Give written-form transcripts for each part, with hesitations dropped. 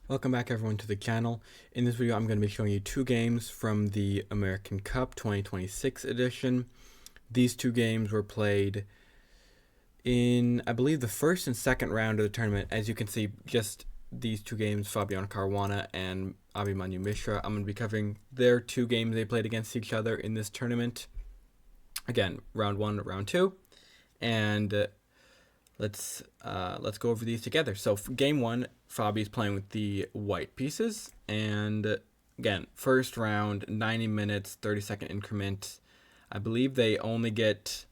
Welcome back everyone to the channel. In this video I'm going to be showing you two games from the American Cup 2026 edition. These two games were played in, I believe, the first and second round of the tournament. As you can see, just these two games, Fabiano Caruana and Abhimanyu Mishra. I'm going to be covering their two games they played against each other in this tournament. Again, round one, round two. And let's go over these together. So for game one, Fabi's playing with the white pieces, and again, first round, 90 minutes, 30-second increment. I believe they only get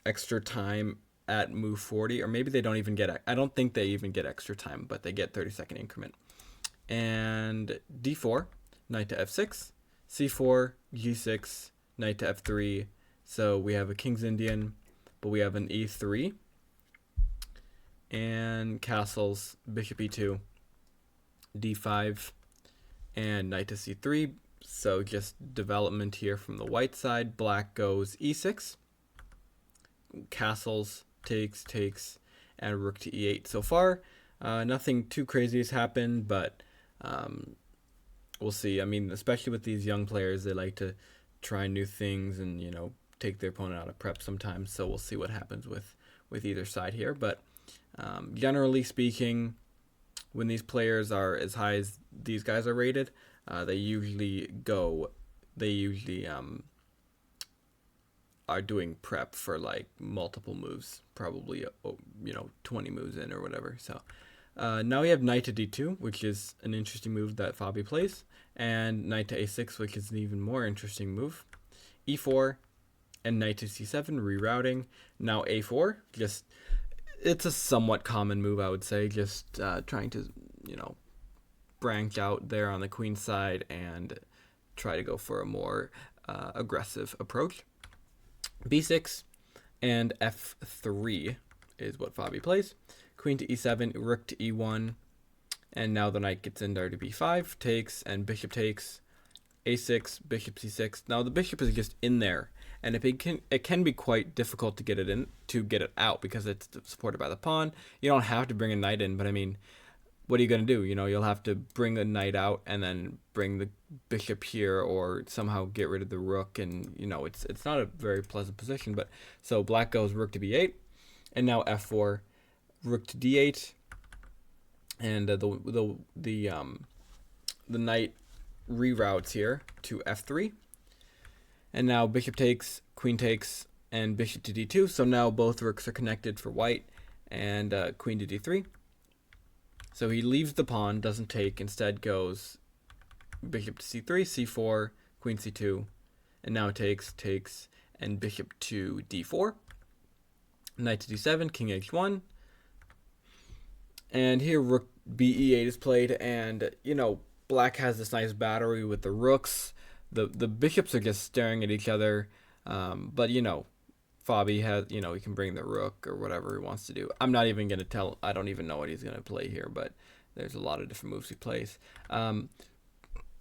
extra time at move 40, or maybe they don't even get, I don't think they even get extra time, but they get 30-second increment. And d4, knight to f6, c4, g6, knight to f3. So we have a King's Indian, but we have an e3. And castles, bishop e2, d5, and knight to c3. So just development here from the white side. Black goes e6, castles, takes, and rook to e8. So far, nothing too crazy has happened, but we'll see. I mean, especially with these young players, they like to try new things and, you know, take their opponent out of prep sometimes. So we'll see what happens with either side here. But generally speaking, when these players are as high as these guys are rated, they usually are doing prep for like multiple moves, probably 20 moves in or whatever. So now we have knight to d2, which is an interesting move that Fabi plays, and knight to a6, which is an even more interesting move. e4 and knight to c7, rerouting. Now a4, it's a somewhat common move, I would say, just trying to, branch out there on the queen side and try to go for a more aggressive approach. b6 and f3 is what Fabi plays. Queen to e7, rook to e1, and now the knight gets in there to b5, takes, and bishop takes, a6, bishop c6. Now the bishop is just in there, and it can be quite difficult to get it out because it's supported by the pawn. You don't have to bring a knight in, but I mean, what are you going to do? You'll have to bring the knight out and then bring the bishop here, or somehow get rid of the rook, and it's not a very pleasant position. But so black goes rook to b8, and now f4, rook to d8, and the knight reroutes here to f3. And now bishop takes, queen takes, and bishop to d2. So now both rooks are connected for white, and queen to d3. So he leaves the pawn, doesn't take, instead goes bishop to c3, c4, queen c2, and now takes, and bishop to d4. Knight to d7, king h1. And here rook b8 is played, and black has this nice battery with the rooks. The bishops are just staring at each other, but Fabi has, he can bring the rook or whatever he wants to do. I'm not even going to tell, I don't even know what he's going to play here, but there's a lot of different moves he plays.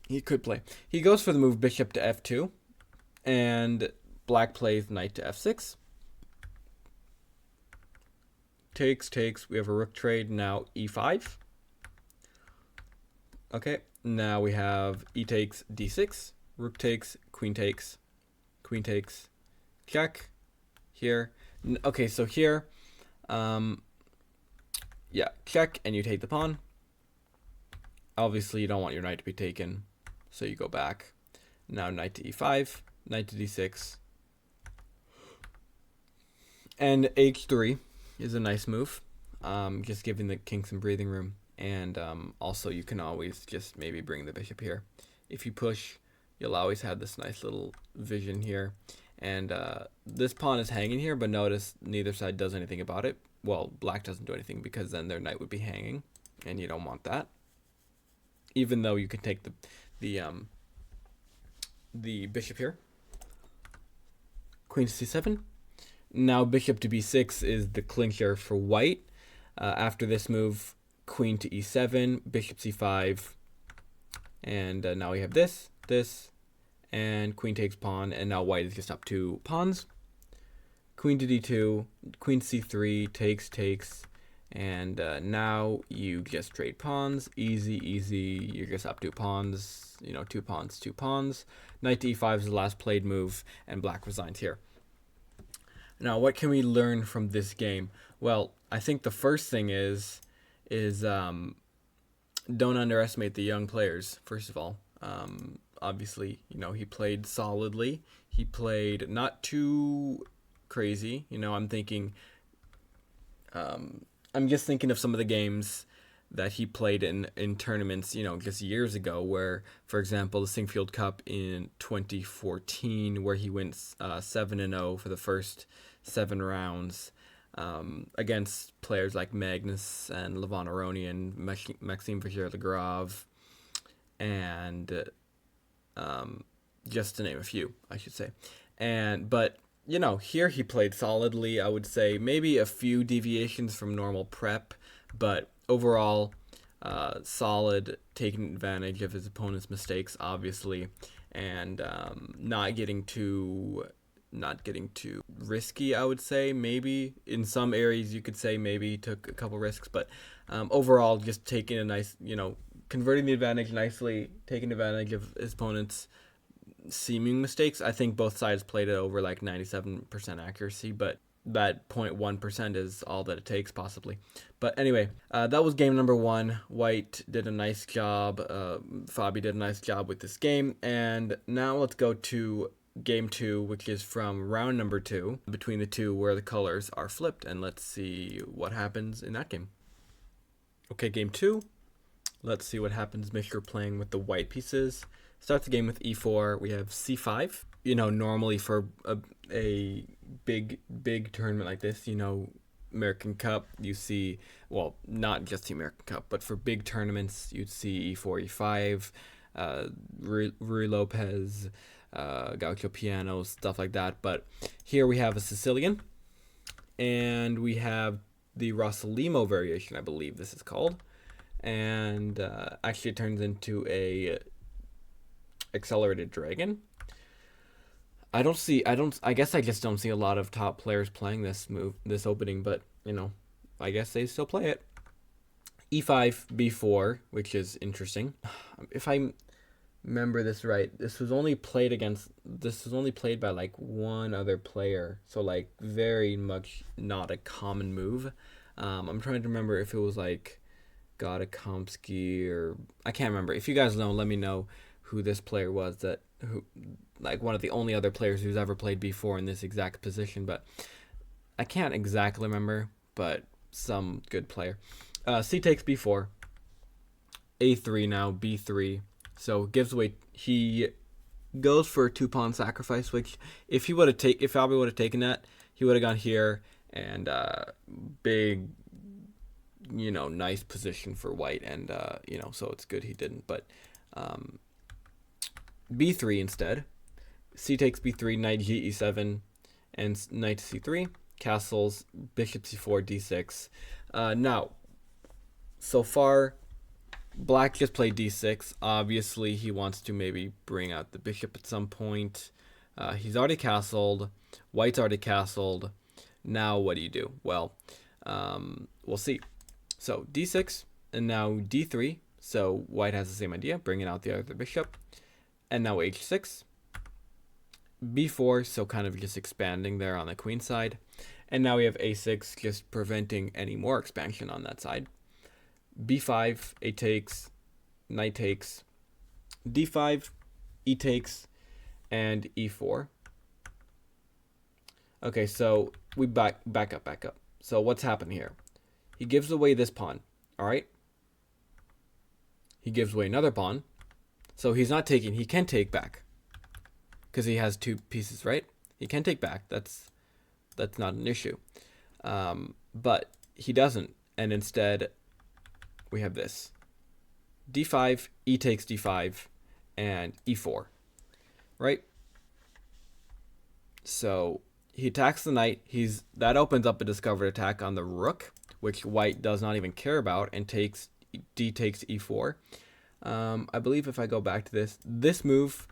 He could play. He goes for the move bishop to f2, and black plays knight to f6. Takes, we have a rook trade, now e5. Okay, now we have e takes, d6, rook takes, queen takes, check. Here, okay, so here, yeah, check, and you take the pawn. Obviously, you don't want your knight to be taken, so you go back. Now knight to e5, knight to d6, and h3 is a nice move, just giving the king some breathing room. And also you can always just maybe bring the bishop here. If you push, you'll always have this nice little vision here. And this pawn is hanging here, but notice neither side does anything about it. Well, black doesn't do anything because then their knight would be hanging, and you don't want that. Even though you can take the bishop here. Queen to c7. Now bishop to b6 is the clincher for white. After this move, queen to e7, bishop c5, and now we have this, and queen takes pawn, and now white is just up 2 pawns. Queen to d2, queen to c3, takes, And now you just trade pawns. Easy, easy. You're just up 2 pawns. You know, 2 pawns, 2 pawns. Knight to e5 is the last played move, and black resigns here. Now, what can we learn from this game? Well, I think the first thing is don't underestimate the young players, first of all. Obviously, you know, he played solidly. He played not too crazy. You know, I'm just thinking of some of the games that he played in tournaments, you know, just years ago, where, for example, the Singfield Cup in 2014, where he went 7-0 for the first 7 rounds against players like Magnus and Levon Aroni and Maxime Vachier-Lagrave, and just to name a few, I should say. But you know, here he played solidly. I would say maybe a few deviations from normal prep, but overall, solid, taking advantage of his opponent's mistakes, obviously, and not getting too risky. I would say maybe in some areas you could say maybe he took a couple risks, but overall, just taking a nice, you know, converting the advantage nicely, taking advantage of his opponent's seeming mistakes. I think both sides played it over like 97% accuracy, but that 0.1% is all that it takes, possibly. But anyway, that was game number 1. White did a nice job. Fabi did a nice job with this game. And now let's go to game 2, which is from round number 2, between the two where the colors are flipped. And let's see what happens in that game. Okay, game 2. Let's see what happens. Mishra playing with the white pieces. Starts the game with e4. We have c5. You know, normally for a big tournament like this, you know, American Cup, you see, well, not just the American Cup, but for big tournaments, you'd see e4, e5, Rui Lopez, Gaucho Piano, stuff like that. But here we have a Sicilian, and we have the Rossolimo variation, I believe this is called. And actually it turns into a accelerated dragon. I guess I just don't see a lot of top players playing this opening, but you know, I guess they still play it. E5, B4, which is interesting. If I remember this right, this was only played by like one other player, so like very much not a common move. I'm trying to remember if it was like Gadakomsky or I can't remember. If you guys know, let me know who this player was, who like one of the only other players who's ever played B4 in this exact position, but I can't exactly remember, but some good player. C takes B4, A3 now, B3, so gives away, he goes for a 2-pawn sacrifice, which if Fabi would have taken that, he would have gone here, and big, you know, nice position for white, and you know, so it's good he didn't, but B3 instead. C takes B3, knight G E7, and knight to C3, castles, bishop C4, D6. Now, so far, black just played D6. Obviously, he wants to maybe bring out the bishop at some point. He's already castled. White's already castled. Now, what do you do? Well, we'll see. So, D6, and now D3. So, white has the same idea, bringing out the other bishop. And now H6. B4, so kind of just expanding there on the queen side. And now we have A6, just preventing any more expansion on that side. B5, A takes, knight takes, D5, E takes, and E4. Okay, so we back up. So what's happened here? He gives away this pawn, all right? He gives away another pawn. So he's not taking, he can take back. Because he has 2 pieces, right? He can take back. That's not an issue. But he doesn't. And instead, we have this. D5, E takes D5, and E4. Right? So he attacks the knight. That opens up a discovered attack on the rook, which white does not even care about, and D takes E4. I believe if I go back to this move,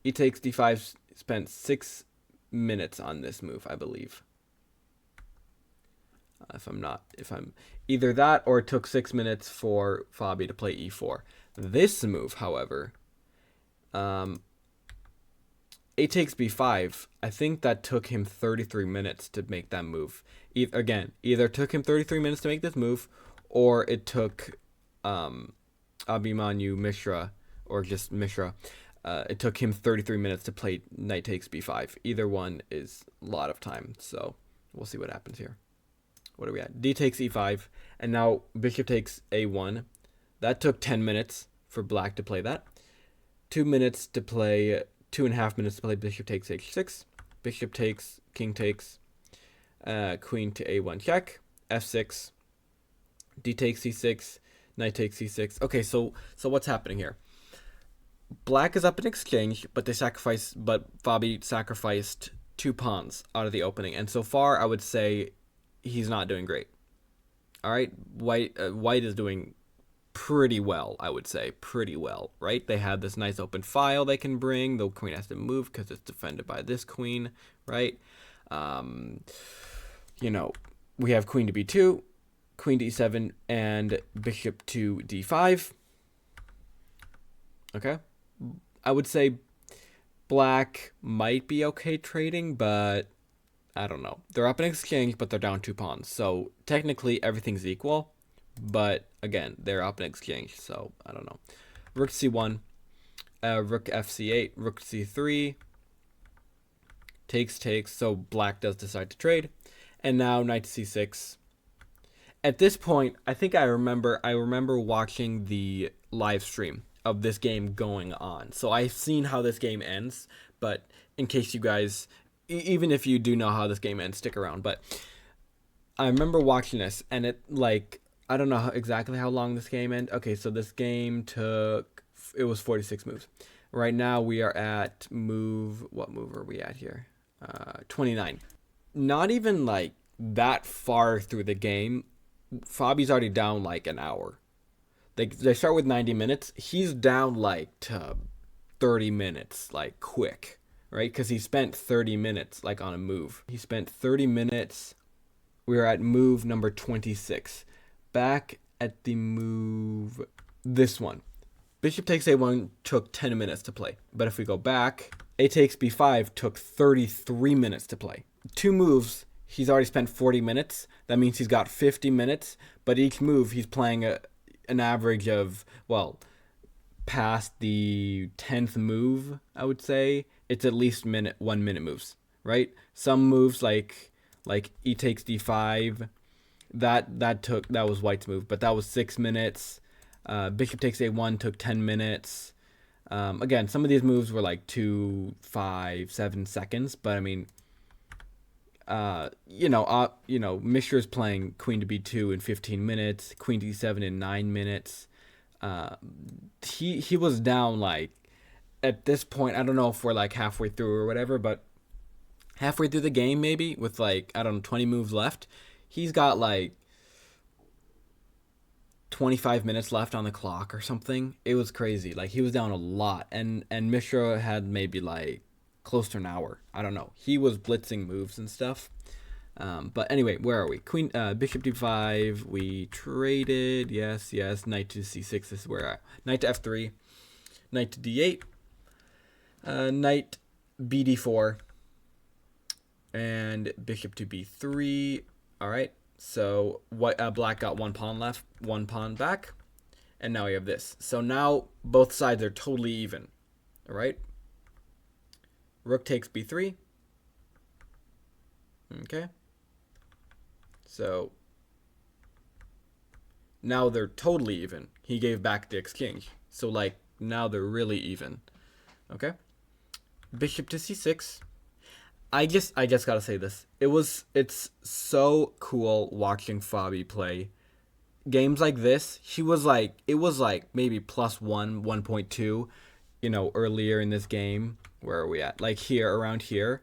E takes D5 spent 6 minutes on this move, I believe. If I'm either that or it took 6 minutes for Fabi to play e4. This move, however, a takes b5. I think that took him 33 minutes to make that move. Either took him 33 minutes to make this move, or it took Abhimanyu Mishra, or just Mishra. It took him 33 minutes to play knight takes b5. Either one is a lot of time, so we'll see what happens here. What are we at? D takes e5, and now bishop takes a1. That took 10 minutes for black to play that. 2 minutes to play, 2.5 minutes to play bishop takes h6. Bishop takes, king takes, queen to a1 check, f6, d takes c6, knight takes c6. Okay, so what's happening here? Black is up in exchange, but Fabi sacrificed 2 pawns out of the opening, and so far I would say he's not doing great. All right, white is doing pretty well, I would say, pretty well, right? They have this nice open file they can bring. The queen has to move because it's defended by this queen, right? You know, we have queen to b2, queen to e7, and bishop to d5. Okay, I would say black might be okay trading, but I don't know. They're up in exchange, but they're down 2 pawns. So technically everything's equal, but again, they're up in exchange. So I don't know. Rook c1, rook fc8, rook c3, takes. So black does decide to trade, and now knight to c6. At this point, I think I remember watching the live stream of this game going on. So I've seen how this game ends, but in case you guys, even if you do know how this game ends, stick around. But I remember watching this, and it, like, I don't know exactly how long this game ended. Okay, so this game it was 46 moves. Right now we are at what move are we at here? 29. Not even like that far through the game, Fabi's already down like an hour. They start with 90 minutes. He's down like to 30 minutes, like quick, right? Because he spent 30 minutes like on a move. He spent 30 minutes. We're at move number 26. Back at the move, this one. Bishop takes a1 took 10 minutes to play. But if we go back, a takes b5 took 33 minutes to play. 2 moves, he's already spent 40 minutes. That means he's got 50 minutes. But each move, he's playing an average of, well, past the 10th move, I would say, it's at least 1 minute moves, right? Some moves like e takes d5, that was white's move, but that was 6 minutes. Bishop takes a1 took 10 minutes. Again, some of these moves were like 2, 5, 7 seconds, but I mean, Mishra's playing queen to b2 in 15 minutes, queen to e7 in 9 minutes. He was down, like, at this point, I don't know if we're like halfway through or whatever, but halfway through the game maybe, with like, I don't know, 20 moves left. He's got like 25 minutes left on the clock or something. It was crazy. Like, he was down a lot, and Mishra had maybe like close to an hour. I don't know. He was blitzing moves and stuff. But anyway, where are we? Queen, bishop d5. We traded. Yes. Knight to c6. This is where I. Knight to f3. Knight to d8. Knight bd4. And bishop to b3. All right. So black got 1 pawn left, 1 pawn back, and now we have this. So now both sides are totally even. All right. Rook takes b3. Okay. So now they're totally even. He gave back the exchange. So like now they're really even. Okay. Bishop to c6. I just gotta say this. It's so cool watching Fabi play games like this. It was like maybe +1, 1.2, earlier in this game. Where are we at? Like here, around here.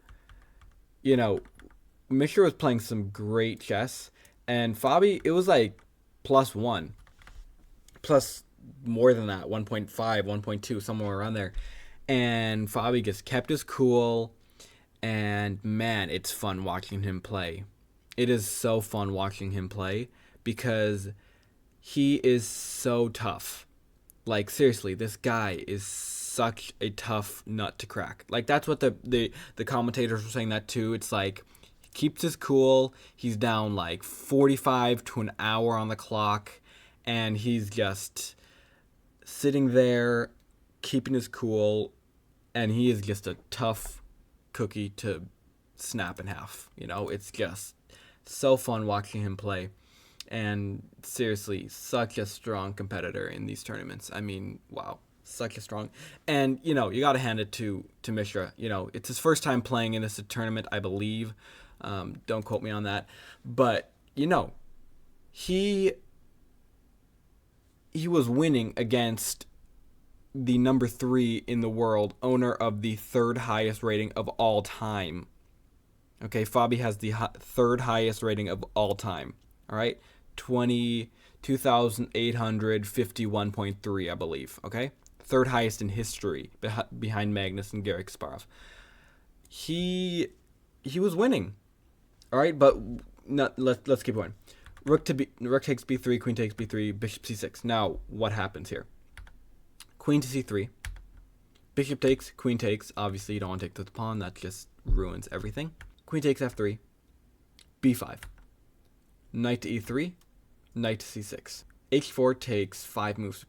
Mishra was playing some great chess, and Fabi, it was like +1, plus more than that, 1.5, 1.2, somewhere around there. And Fabi just kept his cool. And man, it's fun watching him play. It is so fun watching him play because he is so tough. Like, seriously, this guy is such a tough nut to crack. Like, that's what the commentators were saying that too. It's like, he keeps his cool. He's down like 45 to an hour on the clock, and he's just sitting there, keeping his cool, and he is just a tough cookie to snap in half. You know, it's just so fun watching him play. And seriously, such a strong competitor in these tournaments. I mean, wow, such a strong. And you know, you got to hand it to Mishra. You know, it's his first time playing in this tournament, I believe. Don't quote me on that, but you know, he was winning against the number 3 in the world, owner of the 3rd highest rating of all time. Okay, Fabi has the 3rd highest rating of all time. All right, 22,851.3, I believe. Okay, 3rd highest in history, behind Magnus and Garrick Kasparov. He was winning. All right, but let's keep going. Rook takes b3, queen takes b3, bishop c6. Now, what happens here? Queen to c3. Bishop takes, queen takes. Obviously, you don't want to take the pawn. That just ruins everything. Queen takes f3. b5. Knight to e3. Knight to c6. h4 takes 5 minutes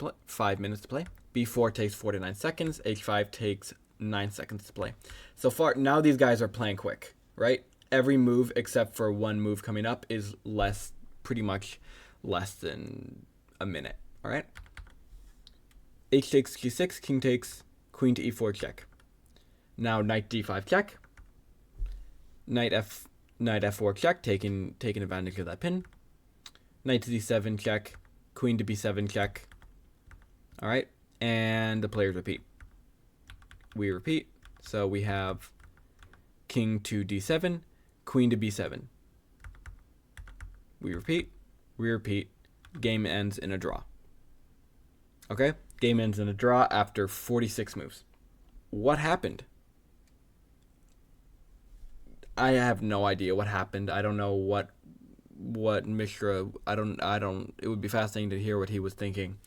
to play. b4 takes 49 seconds. h5 takes 9 seconds to play. So far, now these guys are playing quick, right? Every move except for one move coming up is pretty much less than a minute. All right. H takes g6, king takes, queen to e4 check. Now knight d5 check. Knight f4 check, taking advantage of that pin. Knight to d7 check, queen to b7 check. All right, and the players repeat. We repeat, so we have king to d7, queen to b7. We repeat, game ends in a draw. Okay, game ends in a draw after 46 moves. What happened? I have no idea what happened. I don't know what Mishra. I don't. It would be fascinating to hear what he was thinking.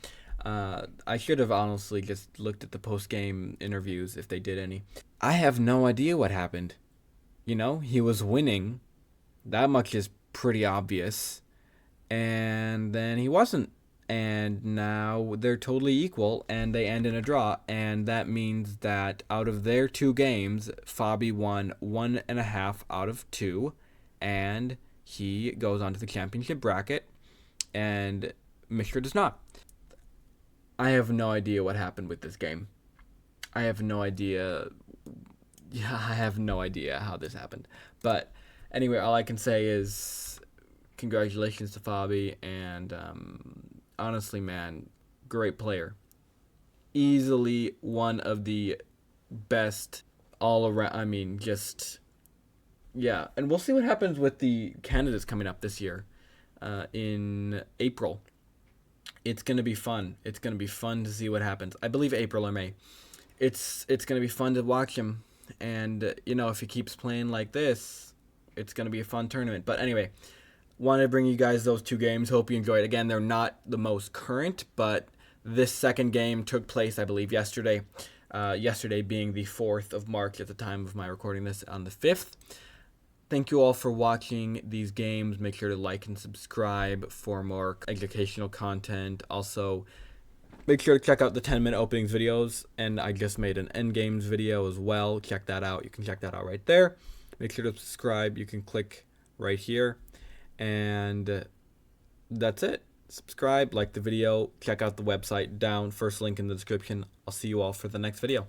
I should have honestly just looked at the post-game interviews if they did any. I have no idea what happened. You know, he was winning. That much is pretty obvious. And then he wasn't. And now they're totally equal, and they end in a draw. And that means that out of their 2 games, Fabi won 1.5 out of 2, and he goes on to the championship bracket, and Mishra does not. I have no idea what happened with this game. I have no idea. Yeah, I have no idea how this happened. But anyway, all I can say is congratulations to Fabi, and honestly, man, great player. Easily one of the best all around. I mean, just, yeah. And we'll see what happens with the candidates coming up this year in April. It's going to be fun. It's going to be fun to see what happens. I believe April or May. It's going to be fun to watch him. And, you know, if he keeps playing like this, it's going to be a fun tournament. But anyway, wanted to bring you guys those 2 games. Hope you enjoyed. Again, they're not the most current, but this second game took place, I believe, yesterday. Yesterday being the 4th of March at the time of my recording this on the 5th. Thank you all for watching these games. Make sure to like and subscribe for more educational content. Also, make sure to check out the 10-minute openings videos. And I just made an endgames video as well. Check that out. You can check that out right there. Make sure to subscribe. You can click right here. And that's it. Subscribe, like the video, check out the website down, first link in the description. I'll see you all for the next video.